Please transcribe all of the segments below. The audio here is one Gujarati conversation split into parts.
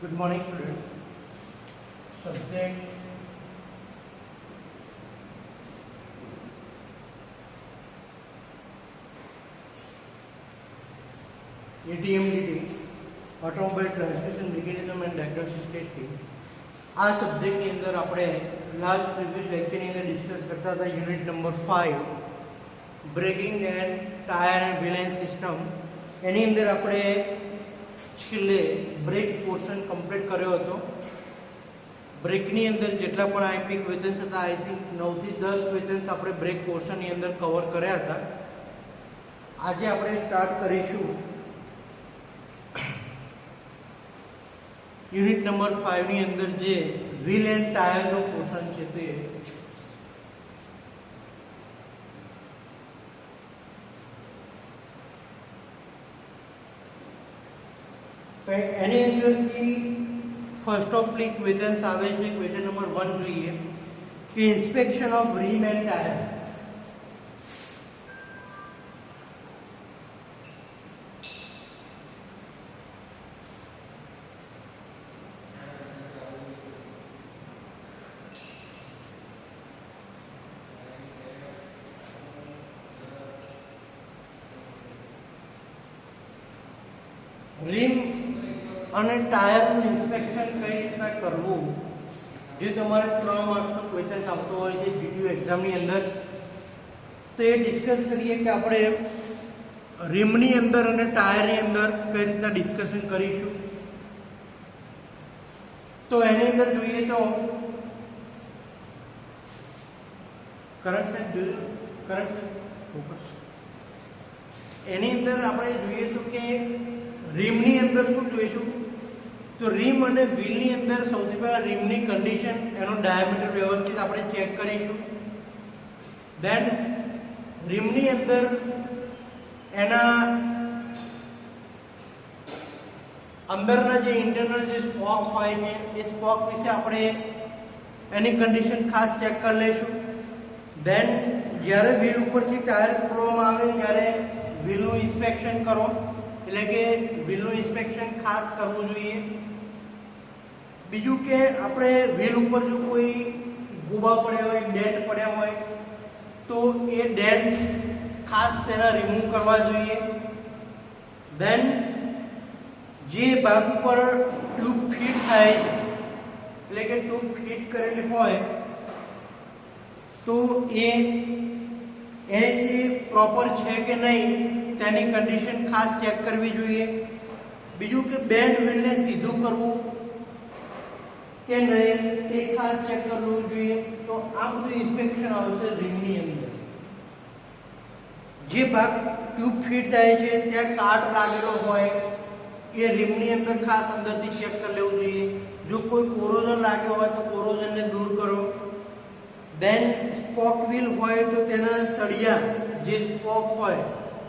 Good morning, students. Subject ATMDT, Automobile Transmission Mechanism and Diagnostic Testing. આ સબ્જેક્ટની અંદર આપણે લાસ્ટ પ્રીવિયસ લેક્ચરની અંદર ડિસ્કસ કરતા હતા unit number 5 braking and tyre and wheel and system. એની અંદર આપણે છેલ્લે બ્રેક પોર્શન કમ્પ્લીટ કર્યો હતો. બ્રેકની અંદર જેટલા પણ આઈપી ક્વેશ્ચન્સ હતા આઈ થિંક 9 થી 10 ક્વેશ્ચન્સ આપણે બ્રેક પોર્શનની અંદર કવર કર્યા હતા. આજે આપણે સ્ટાર્ટ કરીશું યુનિટ નંબર 5 ની અંદર જે વ્હીલ એન્ડ ટાયરનો પોર્શન છે તે. એની અંદરથી ફર્સ્ટ ઓફલી ક્વેશ્ચન્સ આવે છે. ક્વેશ્ચન નંબર 1 જોઈએ કે ઇન્સ્પેક્શન ઓફ રીમ એન્ડ ટાયર. રીમ અને ટાયરનું ઇન્સ્પેક્શન કઈ રીતના કરવું, જે તમારે 3 માર્ક્સનો ક્વેશ્ચન આવતો હોય છે જીટીયુ એક્ઝામની અંદર. તો એ ડિસ્કસ કરીએ કે આપણે રીમની અંદર અને ટાયરની અંદર કઈ રીતના ડિસ્કશન કરીશું. તો એની અંદર જોઈએ તો કરંટ ફોકસ. એની અંદર આપણે જોઈએ તો કે રીમની અંદર શું જોઈશું, તો રીમ અને વ્હીલની અંદર સૌથી પહેલા રીમની કન્ડિશન, એનો ડાયામીટર વ્યવસ્થિત આપણે ચેક કરીશું. દેન રીમની અંદર એના અંદરના જે ઇન્ટરનલ જે સ્પોક હોય છે એ સ્પોક વિશે આપણે એની કન્ડિશન ખાસ ચેક કરી લઈશું. દેન જ્યારે વ્હીલ ઉપરથી ટાયર ખોલવામાં આવે ત્યારે વ્હીલનું ઇન્સ્પેક્શન કરો, એટલે કે વ્હીલનું ઇન્સ્પેક્શન ખાસ કરવું જોઈએ. બીજું કે આપણે વ્હીલ ઉપર જો કોઈ ગોબા પડ્યા હોય, ડેન્ટ પડ્યા હોય તો એ ડેન્ટ ખાસ તેના રિમૂવ કરવા જોઈએ. દેન જે ભાગ ઉપર ટ્યુબ ફિટ થાય, એટલે કે ટ્યુબ ફિટ કરેલી હોય તો એ તે પ્રોપર છે કે નહીં તેની કન્ડિશન ખાસ ચેક કરવી જોઈએ. બીજું કે બેન્ડ વ્હીલને સીધું કરવું કે નહીં તે ખાસ ચેક કરવું જોઈએ. તો આ બધું ઇન્સ્પેક્શન આવશે રીમની અંદર. જે ભાગ ટ્યુબ ફિટ થાય છે ત્યાં કાટ લાગેલો હોય એ રીમની અંદર ખાસ અંદરથી ચેક કરી લેવું જોઈએ. જો કોઈ કોરોઝન લાગ્યો હોય તો કોરોઝનને દૂર કરો. દેન સ્પોક વ્હીલ હોય તો તેના સળિયા જે સ્પોક હોય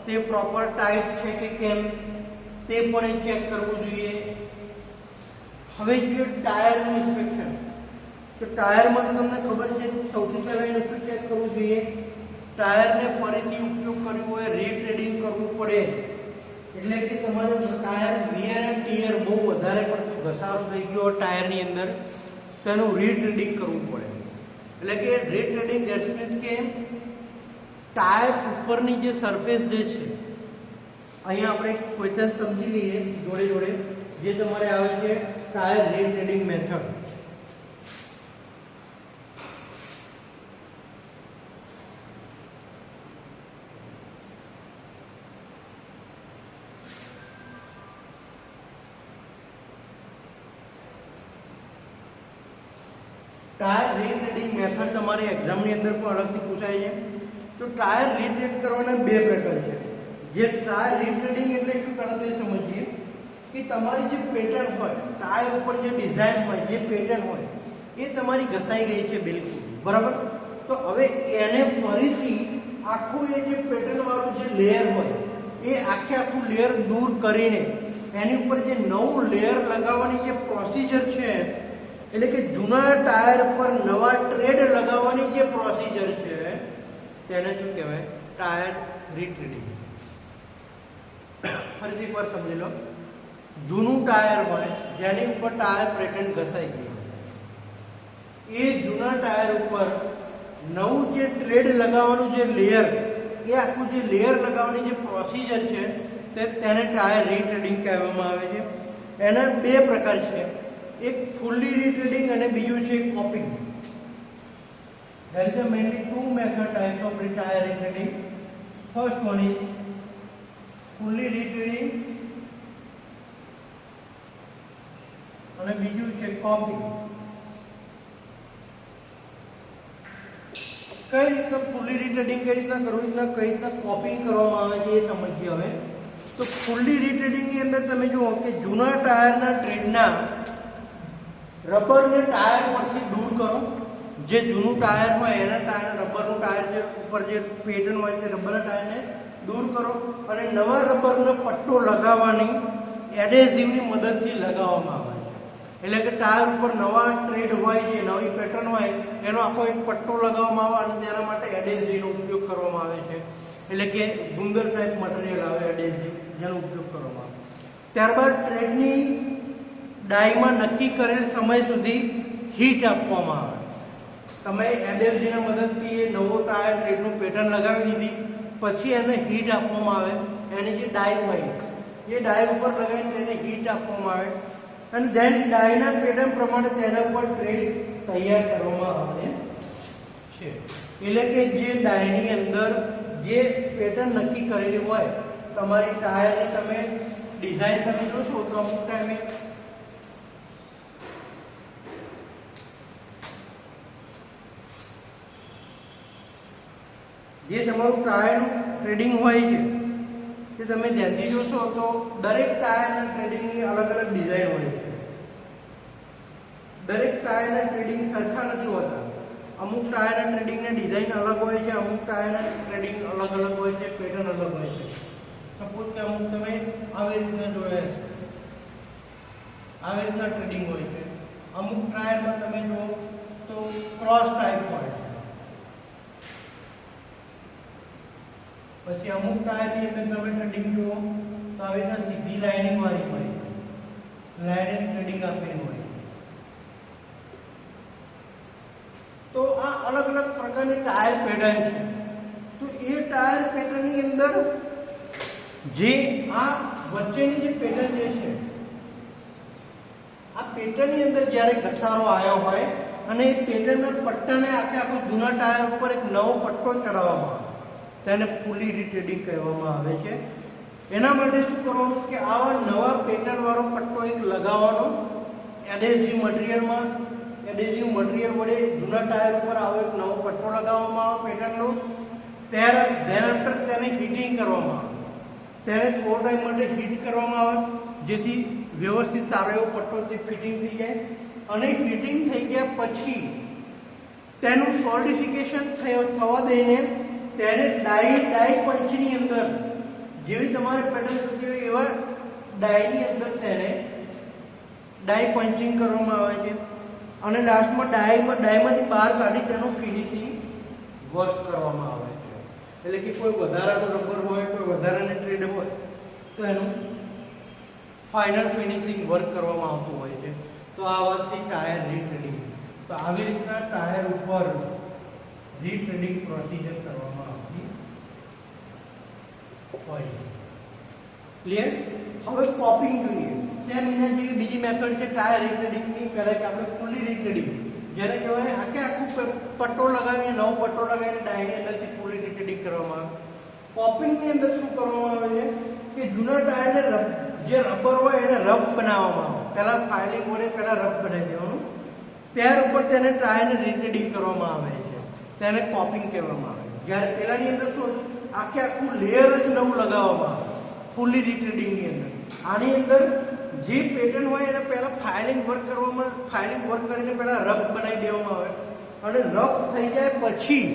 તે પ્રોપર ટાઈટ છે કે કેમ તે પણ ચેક કરવું જોઈએ. હવે જે ટાયરનું ઇન્સ્પેક્શન, તો ટાયરમાં તો તમને ખબર છે સૌથી પહેલાં એને શું ચેક કરવું જોઈએ, ટાયરને ફરીથી ઉપયોગ કરવો હોય રીટ્રેડિંગ કરવું પડે. એટલે કે તમારું ટાયર વિયર એન્ડ ટીયર બહુ વધારે પડતું ઘસારો થઈ ગયો ટાયરની અંદર તો એનું રીટ્રેડિંગ કરવું પડે. એટલે કે રીટ્રેડિંગ ધેટ મીન્સ કે ટાયર ઉપરની જે સરફેસ જે છે, અહીંયા આપણે ક્વેશ્ચન સમજી લઈએ જોડે જોડે. જે તમારે આવે છે ટાયર રીટ્રેડિંગ મેથડ. ટાયર રીટ્રેડિંગ મેથડ તમારે એક્ઝામની અંદર પણ અલગથી પૂછાય છે. તો ટાયર રીટ્રેડ કરવાના 2 પ્રકાર છે. જે ટાયર રીટ્રેડિંગ એટલે શું પહેલાં તો એ સમજીએ કે તમારી જે પેટર્ન હોય, ટાયર ઉપર જે ડિઝાઇન હોય, જે પેટર્ન હોય એ તમારી ઘસાઈ ગઈ છે બિલકુલ, બરાબર. તો હવે એને ફરીથી આખું એ જે પેટર્ન વાળું જે લેયર હોય એ આખું લેયર દૂર કરીને એની ઉપર જે નવું લેયર લગાવવાની જે પ્રોસિજર છે, એટલે કે જૂના ટાયર પર નવા ટ્રેડ લગાવવાની જે પ્રોસિજર છે તેને શું કહેવાય, ટાયર રીટ્રેડિંગ. ફરીથી એક વાર સમજી લો. જૂનું ટાયર હોય જેની ઉપર ટાયર પેટર્ન ઘસાઈ ગઈ હોય, એ જૂના ટાયર ઉપર નવું જે ટ્રેડ લગાવવાનું જે લેયર, એ આખું જે લેયર લગાવવાની જે પ્રોસિજર છે તેને ટાયર રીટ્રેડિંગ કહેવામાં આવે છે. એના બે પ્રકાર છે, એક ફૂલ્લી રીટ્રેડિંગ અને બીજું છે coping. There is mainly two method types of tire retreading. First one is fully retreading અને બીજું છે કોપિંગ. કઈ રીતના ફૂલી રીટ્રેડિંગ કઈ રીતના કરવું, કઈ રીતના કોપિંગ કરવામાં આવે છે એ સમજીએ હવે. તો ફૂલી રીટ્રેડિંગ ની અંદર તમે જુઓ કે જૂના ટાયરના ટ્રેડના રબરને ટાયર પરથી દૂર કરો. જે જૂનું ટાયર હોય એના ટાયર, રબરનું ટાયર જે ઉપર જે પેટર્ન હોય તે રબરના ટાયરને દૂર કરો અને નવા રબરનો પટ્ટો લગાવવાની એડેઝિવની મદદથી લગાવવામાં આવે છે. એટલે કે ટાયર ઉપર નવા ટ્રેડ હોય, જે નવી પેટર્ન હોય એનો આખો એક પટ્ટો લગાવવામાં આવે અને તેના માટે એડેઝિવનો ઉપયોગ કરવામાં આવે છે. એટલે કે ગુંદર ટાઈપ મટીરિયલ આવે એડેઝિવ, જેનો ઉપયોગ કરવામાં આવે. ત્યારબાદ ટ્રેડની ડાયમાં નક્કી કરેલ સમય સુધી હીટ આપવામાં આવે. તમે એડેઝિવના મદદથી એ નવો ટાયર ટ્રેડનું પેટર્ન લગાવી દીધી, પછી એને હીટ આપવામાં આવે. એની જે ડાય હોય એ ડાય ઉપર લગાવીને તેને હીટ આપવામાં આવે અને ધેન ડાયના પેટર્ન પ્રમાણે તેના ઉપર ટ્રેડ તૈયાર કરવામાં આવે છે. એટલે કે જે ડાયની અંદર જે પેટર્ન નક્કી કરેલી હોય, તમારી ટાયરની તમે ડિઝાઇન તમે જોશો તો અમુક ટાઈમે જે તમારું ટાયરનું ટ્રેડિંગ હોય છે તે તમે ધ્યાનથી જોશો તો દરેક ટાયરના ટ્રેડિંગની અલગ અલગ ડિઝાઇન હોય છે. દરેક ટાયરના ટ્રેડિંગ સરખા નથી હોતા. અમુક ટાયરના ટ્રેડિંગની ડિઝાઇન અલગ હોય છે, અમુક ટાયરના ટ્રેડિંગ અલગ અલગ હોય છે, પેટર્ન અલગ હોય છે. સપોઝ કે અમુક તમે આવી રીતના જોયા છે, આવી રીતના ટ્રેડિંગ હોય છે. અમુક ટાયરમાં તમે જુઓ તો ક્રોસ ટાઈપ હોય છે. પછી અમુક ટાયરની અંદર તમે ટ્રેડિંગ જુઓ તો આવી રીતના સીધી લાઇનિંગ વાળી હોય છે, લાઇનિંગ ટ્રેડિંગ આપેલી હોય છે. તો આ અલગ અલગ પ્રકારની ટાયર પેટર્ન છે. તો એ ટાયર પેટર્નની અંદર જે આ વચ્ચેની જે પેટર્ન જે છે, આ પેટર્નની અંદર જ્યારે ઘસારો આવ્યો હોય અને એ પેટર્નના પટ્ટાને આખું જૂના ટાયર ઉપર એક નવો પટ્ટો ચડાવવામાં આવે, તેને ફૂલી રીટ્રેડિંગ કહેવામાં આવે છે. એના માટે શું કરવાનું કે આવા નવા પેટર્ન વાળો પટ્ટો એક લગાવવાનો એડેઝિવ મટીરિયલમાં, એડેઝિવ મટીરિયલ વડે જૂના ટાયર ઉપર આવો એક નવો પટ્ટો લગાવવામાં આવે પેટર્નનો. thereafter તેને હીટિંગ કરવામાં આવે. તેને થોડો ટાઈમ માટે હીટ કરવામાં આવે જેથી વ્યવસ્થિત સારો એવો પટ્ટો તે ફિટિંગ થઈ જાય. અને ફિટિંગ થઈ ગયા પછી તેનું સોલિડિફિકેશન થવા દઈને તેને ડાય પંચની અંદર જેવી તમારે પેટર્ન થતી હોય એવા ડાયની અંદર તેને ડાય પંચિંગ કરવામાં આવે છે અને લાસ્ટમાં ડાયમાંથી બહાર કાઢી તેનું ફિનિશિંગ વર્ક કરવામાં આવે છે. એટલે કે કોઈ વધારાનું રબર હોય, કોઈ વધારાની ટ્રેડ હોય તો એનું ફાઇનલ ફિનિશિંગ વર્ક કરવામાં આવતું હોય છે. તો આ વાતથી ટાયર રીટ્રેડિંગ. તો આવી રીતના ટાયર ઉપર રીટ્રેડિંગ પ્રોસિજર કરવામાં આવતી હોય. ક્લિયર? હવે કોપિંગ જોઈએ. સેમ એના જેવી બીજી મેથડ છે ટાયર રીટ્રેડિંગની. પહેલાં કે આપણે ફૂલી રીટ્રેડિંગ, જેને કહેવાય આખું પટ્ટો લગાવીને, નવો પટ્ટો લગાવીને ડાયની અંદરથી ફૂલી રીટ્રેડિંગ કરવામાં આવે. કોપિંગની અંદર શું કરવામાં આવે છે કે જૂના ટાયરને જે રબર હોય એને રફ બનાવવામાં આવે. પહેલાં ફાઇલિંગ વડે પહેલાં રફ બનાવી દેવાનું, ત્યાર ઉપર તેને ટાયરને રીટ્રેડિંગ કરવામાં આવે છે, તેને કોપિંગ કહેવામાં આવે. જ્યારે પહેલાંની અંદર શું હતું, આખું લેયર જ નવું લગાવવામાં આવે ફૂલી રીટ્રેડિંગની અંદર. આની અંદર જે પેટર્ન હોય એને પહેલાં ફાઇલિંગ વર્ક કરીને પહેલાં રફ બનાવી દેવામાં આવે અને રફ થઈ જાય પછી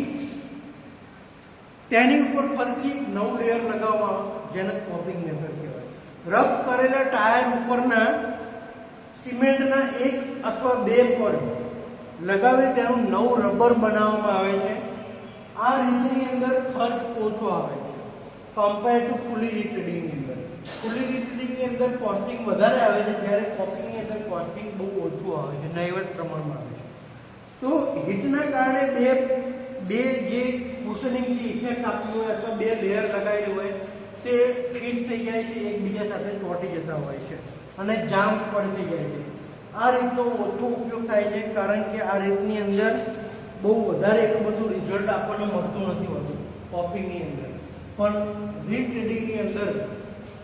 તેની ઉપર ફરીથી નવું લેયર લગાવવામાં આવે, જેને કોપિંગ મેથડ કહેવાય. રફ કરેલા ટાયર ઉપરના સિમેન્ટના એક અથવા બે પડ લગાવી તેનું નવું રબર બનાવવામાં આવે છે. આ રીતની અંદર ખર્ચ ઓછો આવે છે કમ્પેર ટુ ફૂલી રીટ્રેડિંગની અંદર. ફૂલી રિટ્રીટની અંદર કોસ્ટિંગ વધારે આવે છે, જ્યારે કોપિંગની અંદર કોસ્ટિંગ બહુ ઓછું આવે છે, નહિવત પ્રમાણમાં આવે છે. તો હીટના કારણે બે જે કુશનિંગ જે ઇફેક્ટ આપવી હોય અથવા બે લેયર લગાવેલી હોય તે ફિટ થઈ જાય છે, એકબીજા સાથે ચોંટી જતા હોય છે અને જામ પણ થઈ જાય છે. આ રીતનો ઓછો ઉપયોગ થાય છે, કારણ કે આ રીતની અંદર બહુ વધારે એટલું બધું રિઝલ્ટ આપણને મળતું નથી હોતું કોપિંગની અંદર. પણ રીટ્રીડિંગની અંદર,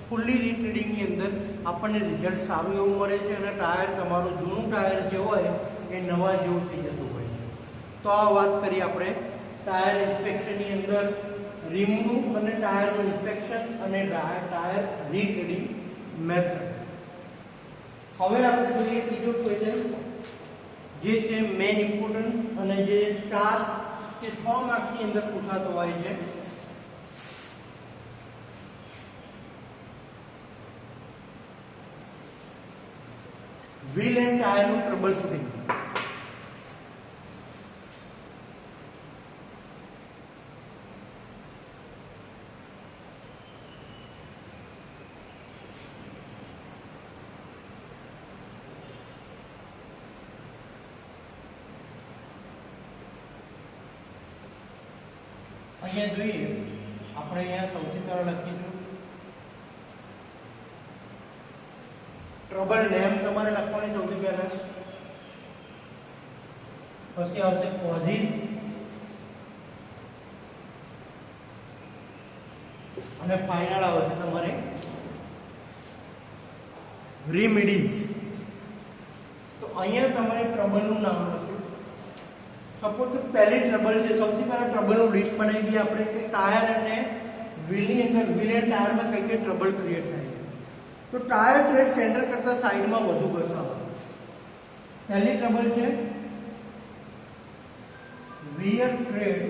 ફૂલ્લી રીટ્રીડિંગની અંદર આપણને રિઝલ્ટ સારું એવું મળે છે અને ટાયર તમારું જૂનું ટાયર જે હોય એ નવા જેવું થઈ જતું હોય છે. તો આ વાત કરીએ આપણે ટાયર ઇન્સ્પેક્શનની અંદર રિમનું અને ટાયરનું ઇન્સ્પેક્શન અને ટાયર રીટ્રીડિંગ મેથડ. હવે આપણે જોઈએ ત્રીજો ક્વેશ્ચન, જે છે મેઇન ઇમ્પોર્ટન્ટ અને જે 4 કે 6 માર્ક્સની અંદર પૂછાતો હોય છે. વ્હીલ એન્ડ ટાયરનું ટ્રબલ શૂટિંગ. અહીંયા જોઈએ આપણે અહીંયા સૌથી પહેલા લખીશું ટ્રબલ નેમ તમારે લખવાની સૌથી પહેલા, પછી આવશે કોઝિસ અને ફાઇનલ આવશે તમારે રેમેડીઝ. તો અહીંયા તમારે ટ્રબલનું નામ લખવું. સપોઝ કે પહેલી ટ્રબલ છે, સૌથી પહેલા ટ્રબલનું લિસ્ટ બનાવી દઈએ આપણે કે ટાયર અને વ્હીલની અંદર, વ્હીલ એન્ડ ટાયરમાં કઈ કઈ ટ્રબલ ક્રિએટ થાય છે. તો ટાયર ટ્રેડ સેન્ટર કરતાં સાઈડમાં વધુ ઘસાવો. પહેલી ટ્રબલ છે wear tread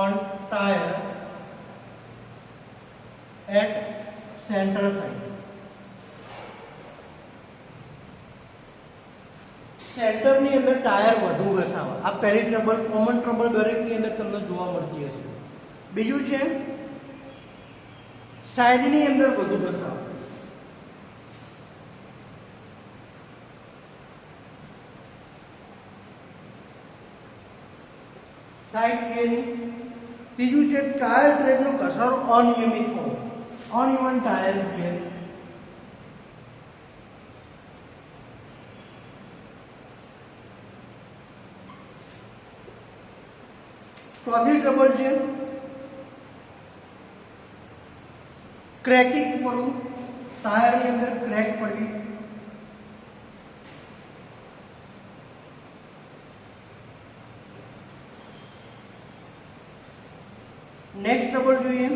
on tire at center side. સેન્ટરની અંદર ટાયર વધુ ઘસાવા. આ પહેલી ટ્રબલ, કોમન ટ્રબલ દરેકની અંદર તમને જોવા મળતી હશે. બીજું છે સાઈડની અંદર વધુ ઘસાવા. Side gearing. ત્રીજું છે ટાયર ટ્રેડનો ઘસારો અનિયમિત હોવો, અનઇવન ટાયર ગિયરિંગ. ચોથી ટ્રબલ છે ક્રેકિંગ પડવું, ટાયરની અંદર ક્રેક પડવી. નેક્સ્ટ ટ્રબલ જોઈએ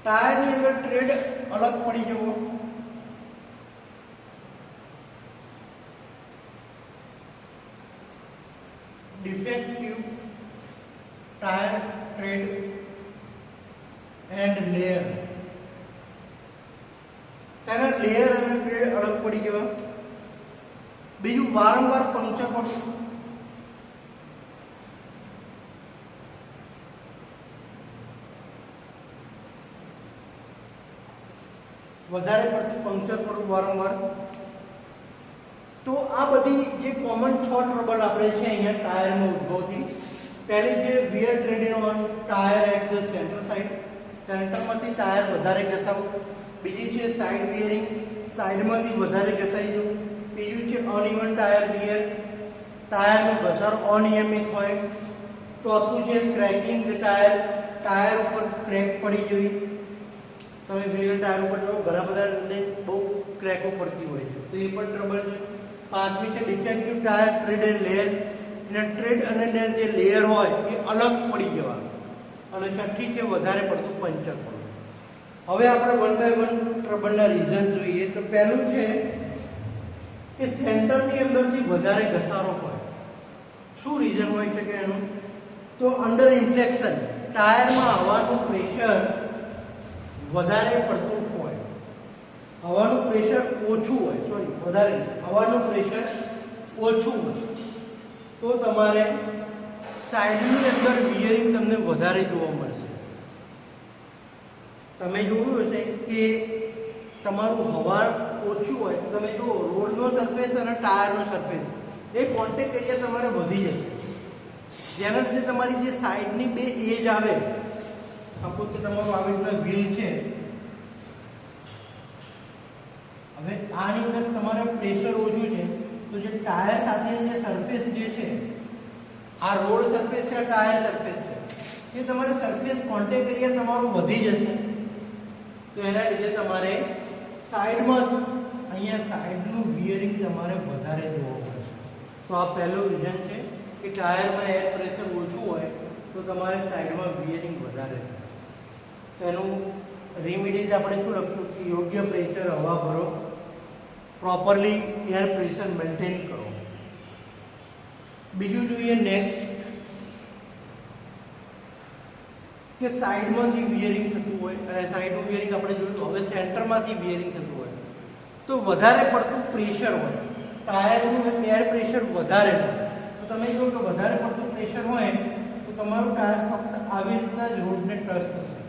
ટાયરની અંદર ટ્રેડ અલગ પડી જવો. defective tire tread and layer. તેના લેયર અને ટ્રેડ અલગ પડી જવા. બીજું વારંવાર પંક્ચર પડવું. વધારે પડતું પંક્ચર પડવું વારંવાર. તો આ બધી જે કોમન 6 ટ્રબલ આપણે છે અહીંયા ટાયરમાં ઉદ્ભવતી. પહેલી જે wear treading on tyre at the centre side, સેન્ટરમાંથી ટાયર વધારે ઘસાવું. બીજી છે સાઈડ વિયરિંગ, સાઈડમાંથી વધારે ઘસાઈ જવું. બીજું છે અનઇવન ટાયર વિયર, ટાયરનો ઘસારો અનિયમિત હોય. ચોથું છે ક્રેકિંગ ધ ટાયર, ટાયર ઉપર ક્રેક પડી જવી. તમે વ્હીલ ટાયર ઉપર જો ઘણા બધા બહુ ક્રેકો પડતી હોય છે, તો એ પણ ટ્રબલ છે. પાંચમી છે defective tyre tread and layer, એના ટ્રેડ અને જે લેયર હોય એ અલગ પડી જવા. અને છઠ્ઠી છે વધારે પડતું પંચર પડવું. હવે આપણે વન બાય વન ટ્રબલના રીઝન જોઈએ. તો પહેલું છે કે સેન્ટરની અંદરથી વધારે ઘસારો હોય. શું રીઝન હોઈ શકે એનું? તો અંડર ઇન્ફ્લેક્શન, ટાયરમાં હવાનું પ્રેશર વધારે પડતું હોય, હવાનું પ્રેશર ઓછું હોય, હવાનું પ્રેશર ઓછું હોય, તો તમારે સાઈડની અંદર વિયરિંગ તમને વધારે જોવા મળશે. તમે જોયું હશે કે તમારું હવા ઓછું હોય તો તમે જુઓ રોડનો સરફેસ અને ટાયરનો સરફેસ એ કોન્ટેક્ટ એરિયા તમારે વધી જશે. જેના લીધે તમારી જે સાઈડની બે એજ આવે, સપોઝ કે તમારું આવી રીતના વ્હીલ છે, હવે આની અંદર તમારે પ્રેશર ઓછું છે તો જે ટાયર સાથેની જે સરફેસ જે છે, આ રોડ સરફેસ છે, આ ટાયર સરફેસ છે, એ તમારે સરફેસ કોન્ટેક્ટ એરિયા તમારો વધી જશે. તો એના લીધે તમારે સાઈડમાં અહીંયા સાઈડનું વિયરિંગ તમારે વધારે જોવા મળશે. તો આ પહેલું રીઝન છે કે ટાયરમાં એર પ્રેશર ઓછું હોય તો તમારે સાઈડમાં વિયરિંગ વધારે છે. તો એનું રેમિડીઝ આપણે શું લખશું કે યોગ્ય પ્રેશર હવા ભરો, પ્રોપરલી એર પ્રેશર મેન્ટેન કરો. બીજું જોઈએ નેક્સ્ટ કે સાઈડમાંથી વિયરિંગ થતું હોય, અને સાઈડનું વિયરિંગ આપણે જોયું. હવે સેન્ટરમાંથી વિયરિંગ થતું હોય તો વધારે પડતું પ્રેશર હોય, ટાયરનું એર પ્રેશર વધારે હોય. તો તમે જો કે વધારે પડતું પ્રેશર હોય તો તમારું ટાયર ફક્ત આવી રીતના જ રોડને ટચ થશે.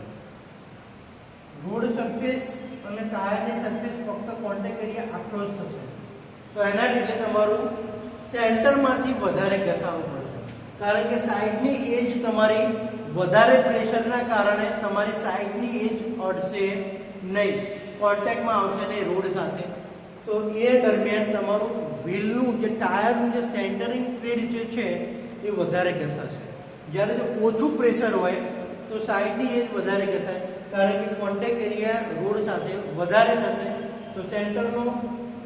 રોડ સરફેસ અને ટાયરની સરફેસ ફક્ત કોન્ટેક્ટ એરિયા આટલો જ થશે. તો એના લીધે તમારું સેન્ટરમાંથી વધારે ઘસારો પડશે, કારણ કે સાઈડની એજ તમારી વધારે પ્રેશરના કારણે તમારી સાઈડની એજ અડશે નહીં, કોન્ટેક્ટમાં આવશે નહીં રોડ સાથે. તો એ દરમિયાન તમારું વ્હીલનું જે ટાયરનું જે સેન્ટરિંગ થ્રેડ જે છે એ વધારે ઘસાશે. જ્યારે જો ઓછું પ્રેશર હોય તો સાઈડની એજ વધારે ઘસાય, કારણ કે કોન્ટેક્ટ એરિયા રોડ સાથે વધારે થશે. તો સેન્ટરનો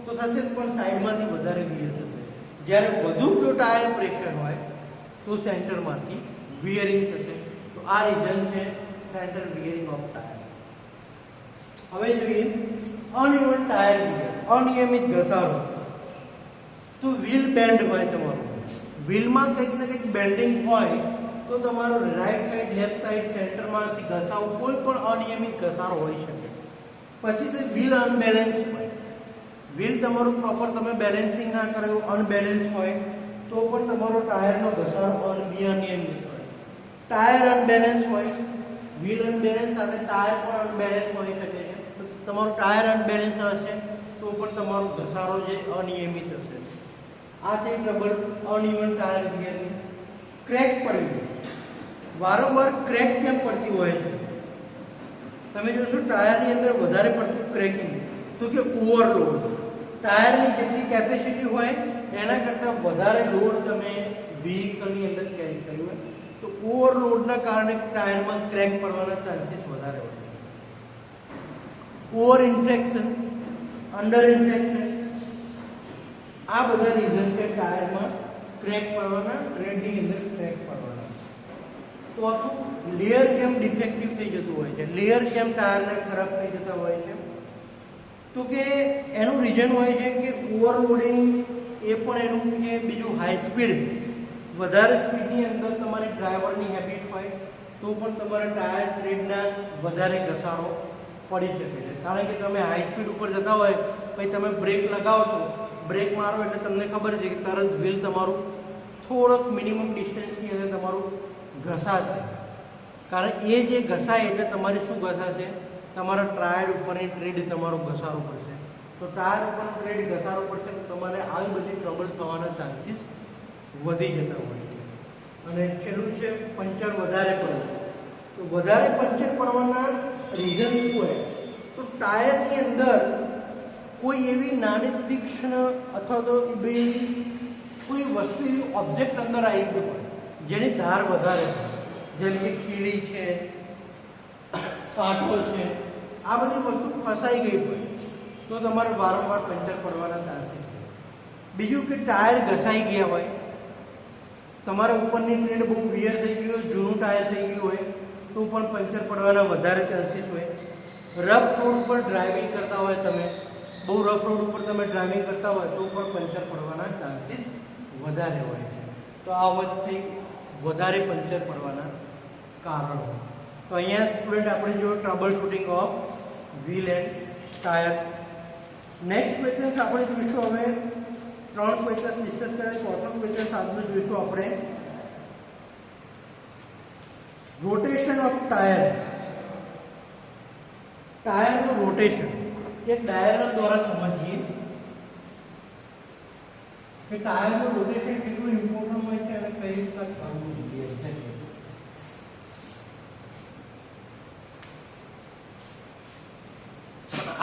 તો થશે જ, પણ સાઈડમાંથી વધારે વિયર થશે. જ્યારે વધુ જો ટાયર પ્રેશર હોય તો સેન્ટરમાંથી વિયરિંગ થશે. તો આ રીઝન છે સેન્ટર વિયરિંગ ઓફ ટાયર. હવે જોઈએ અનઇવન ટાયર વિયર, અનિયમિત ઘસારો. તો વ્હીલ બેન્ડ હોય, તમારું વ્હીલમાં કંઈક ને કંઈક બેન્ડિંગ હોય તો તમારો રાઈટ સાઈડ, લેફ્ટ સાઈડ, સેન્ટરમાંથી ઘસાવો, કોઈ પણ અનિયમિત ઘસારો હોઈ શકે. પછી તે વ્હીલ અનબેલેન્સ હોય, વ્હીલ તમારું પ્રોપર તમે બેલેન્સિંગ ના કર્યું, અનબેલેન્સ હોય તો પણ તમારો ટાયરનો ઘસારો અનિયમિત હોય. ટાયર અનબેલેન્સ હોય, વ્હીલ અનબેલેન્સ સાથે ટાયર પણ અનબેલેન્સ હોઈ શકે છે. તો તમારું ટાયર અનબેલેન્સ હશે તો પણ તમારો ઘસારો જે અનિયમિત હશે. આ છે ટ્રબલ અનઇવન ટાયર વિયરની. ક્રેક પડવી, વારંવાર ક્રેક કેમ પડતી હોય છે? તમે જોશો ટાયરની અંદર વધારે પડતું ક્રેકિંગ, તો કે ઓવરલોડ. ટાયરની જેટલી કેપેસિટી હોય એના કરતાં વધારે લોડ તમે વ્હીકલની અંદર કેરી કર્યું હોય તો ઓવરલોડના કારણે ટાયરમાં ક્રેક પડવાના ચાન્સીસ વધારે હોય. ઓવર ઇન્ફ્લેક્શન, અંડર ઇન્ફ્લેક્શન, આ બધા રીઝન છે ટાયરમાં ક્રેક પડવાના, ટ્રેડની અંદર ક્રેક પડવાના. ચોથું, લેયર કેમ ડિફેક્ટિવ થઈ જતું હોય છે, લેયર કેમ ટાયરના ખરાબ થઈ જતા હોય છે? તો કે એનું રીઝન હોય છે કે ઓવરલોડિંગ એ પણ એનું કે બીજું હાઈ સ્પીડ, વધારે સ્પીડની અંદર તમારી ડ્રાઈવરની હેબિટ હોય તો પણ તમારા ટાયર ટ્રેડના વધારે ઘસારો પડી શકે છે. કારણ કે તમે હાઈ સ્પીડ ઉપર જતા હોય, પછી તમે બ્રેક લગાવશો, બ્રેક મારો એટલે તમને ખબર છે કે તરત વ્હીલ તમારું થોડોક મિનિમમ ડિસ્ટન્સની અંદર તમારું ઘસાશે. કારણ એ જે ઘસાય એટલે તમારે શું ઘસાશે? તમારા ટાયર ઉપરની ટ્રેડ તમારો ઘસારો પડશે. તો ટાયર ઉપરનો ટ્રેડ ઘસારો પડશે તો તમારે આવી બધી ટ્રબલ થવાના ચાન્સીસ વધી જતા હોય છે. અને છેલ્લું છે પંચર વધારે પડવું. તો વધારે પંચર પડવાના રીઝન શું હોય? તો ટાયરની અંદર કોઈ એવી નાની તીક્ષ્ણ અથવા તો કોઈ વસ્તુ એવી ઓબ્જેક્ટ અંદર આવી ગયું હોય જેની ધાર વધારે હોય, જેમ કે ખીલી છે, કાંટો છે, આ બધી વસ્તુ ફસાઈ ગઈ હોય તો તમારે વારંવાર પંચર પડવાના ચાન્સીસ છે. બીજું કે ટાયર ઘસાઈ ગયા હોય, તમારા ઉપરની ટ્રેડ બહુ વિયર થઈ ગઈ હોય, જૂનું ટાયર થઈ ગયું હોય તો પણ પંચર પડવાના વધારે ચાન્સીસ હોય. રફ રોડ ઉપર ડ્રાઇવિંગ કરતા હોય, તમે બહુ રફ રોડ ઉપર તમે ડ્રાઇવિંગ કરતા હોય તો પણ પંચર પડવાના ચાન્સીસ વધારે હોય છે. તો આ વચ્ચે વધારે પંચર પડવાના કારણો. તો અહીંયા સ્ટુડન્ટ આપણે જો troubleshooting of wheel and tyre. Next questions આપણે જોઈશું. હવે 3 ક્વેશ્ચન ડિસ્કસ કર્યા, ચોથો ક્વેશ્ચન આજનો જોઈશું આપણે રોટેશન ઓફ ટાયર, ટાયરનું રોટેશન એક ડાયાગ્રામ દ્વારા સમજીએ કે ટાયરનું રોટેશન કેટલું ઇમ્પોર્ટન્ટ હોય છે અને કઈ રીતના કરવું જોઈએ.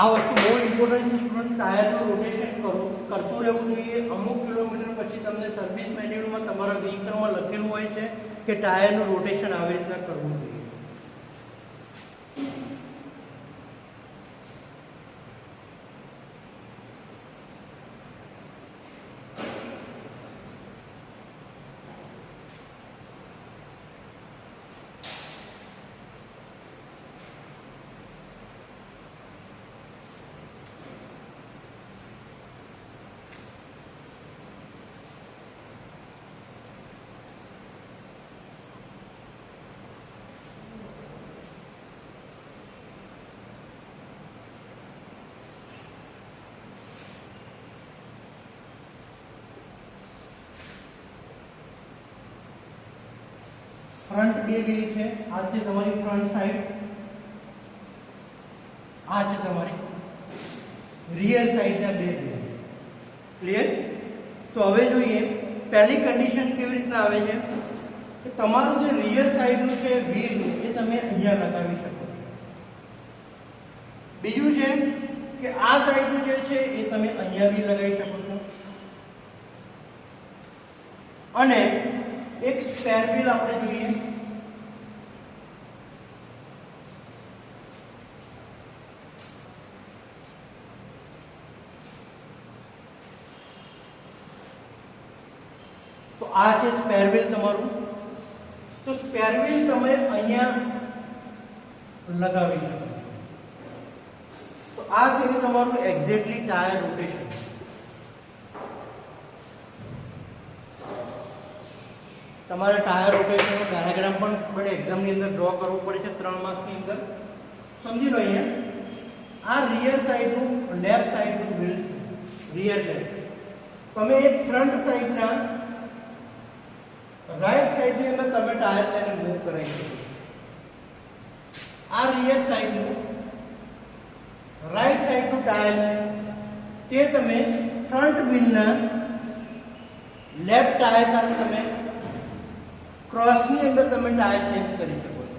આ વસ્તુ બહુ ઇમ્પોર્ટન્ટ છે સ્ટુડન્ટ. ટાયરનું રોટેશન કરતું રહેવું જોઈએ. અમુક કિલોમીટર પછી તમને સર્વિસ મેન્યુઅલમાં તમારા વ્હીકલમાં લખેલું હોય છે કે ટાયરનું રોટેશન આવી રીતના કરવું જોઈએ. ફ્રન્ટ બે વ્હીલ છે, આ છે તમારી ફ્રન્ટ સાઈડ, આ છે તમારી રિયર સાઈડના બે વ્હીલ. ક્લિયર? તો હવે જોઈએ પહેલી કન્ડિશન કેવી રીતના આવે છે કે તમારું જે રિયર સાઈડનું છે વ્હીલ એ તમે અહીંયા લગાવી શકો છો. બીજું છે કે આ સાઈડનું જે છે એ તમે અહીંયા બી લગાવી શકો છો. અને એક સ્પેર વ્હીલ આપણે જોઈએ. તો આ છે સ્પેર વ્હીલ તમારું. તો સ્પેર વ્હીલ તમે અહીંયા લગાવી શકો. તો આ થયું તમારું એક્ઝેક્ટલી ટાયર રોટેશન. તમારે ટાયર રોટેશનનો ડાયાગ્રામ પણ સ્ટુડન્ટ એક્ઝામની અંદર ડ્રો કરવો પડે છે 3 માર્ક્સની અંદર. સમજી લો અહીંયા આ રિયર સાઈડનું લેફ્ટ સાઈડનું વ્હીલ, રિયર લેફ્ટ. તમે એક ફ્રન્ટ સાઈડના રાઈટ સાઈડની અંદર તમે ટાયર તેને મૂવ કરાવી શકો. આ રિયર સાઈડનું રાઈટ સાઈડનું ટાયર છે તે તમે ફ્રન્ટ વ્હીલના લેફ્ટ ટાયર સાથે તમે ક્રોસની અંદર તમે ટાયર ચેન્જ કરી શકો છો.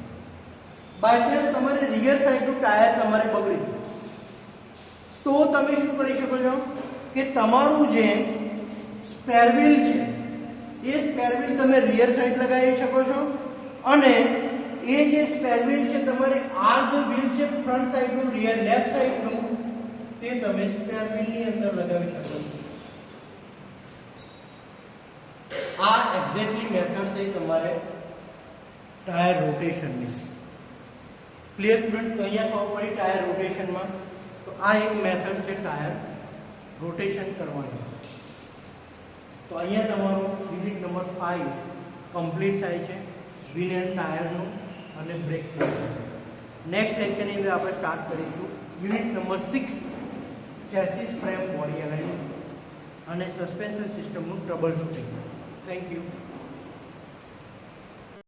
બાય ચાન્સ તમારે રિયર સાઈડનું ટાયર તમારે બગડ્યું તો તમે શું કરી શકો છો કે તમારું જે સ્પેર વ્હીલ છે એ સ્પેર વ્હીલ તમે રિયર સાઈડ લગાવી શકો છો. અને એ જે સ્પેર વ્હીલ છે તમારે આ જે વ્હીલ છે ફ્રન્ટ સાઈડનું રિયર લેફ્ટ સાઈડનું તે તમે સ્પેર વ્હીલની અંદર લગાવી શકો છો. આ એક્ઝેક્ટલી મેથડ છે તમારે ટાયર રોટેશનની. Clear student? તો અહીંયા ખબર પડી ટાયર રોટેશનમાં. તો આ એક મેથડ છે ટાયર રોટેશન કરવાની. તો અહીંયા તમારો યુનિટ નંબર 5 કમ્પ્લીટ થાય છે, વ્હીલ એન્ડ ટાયરનું અને બ્રેક પેડલ. નેક્સ્ટ લેક્ચરની અંદર આપણે સ્ટાર્ટ કરીશું unit number 6 chassis frame body alignment અને સસ્પેન્શન સિસ્ટમનું ટ્રબલ શૂટિંગ. Thank you.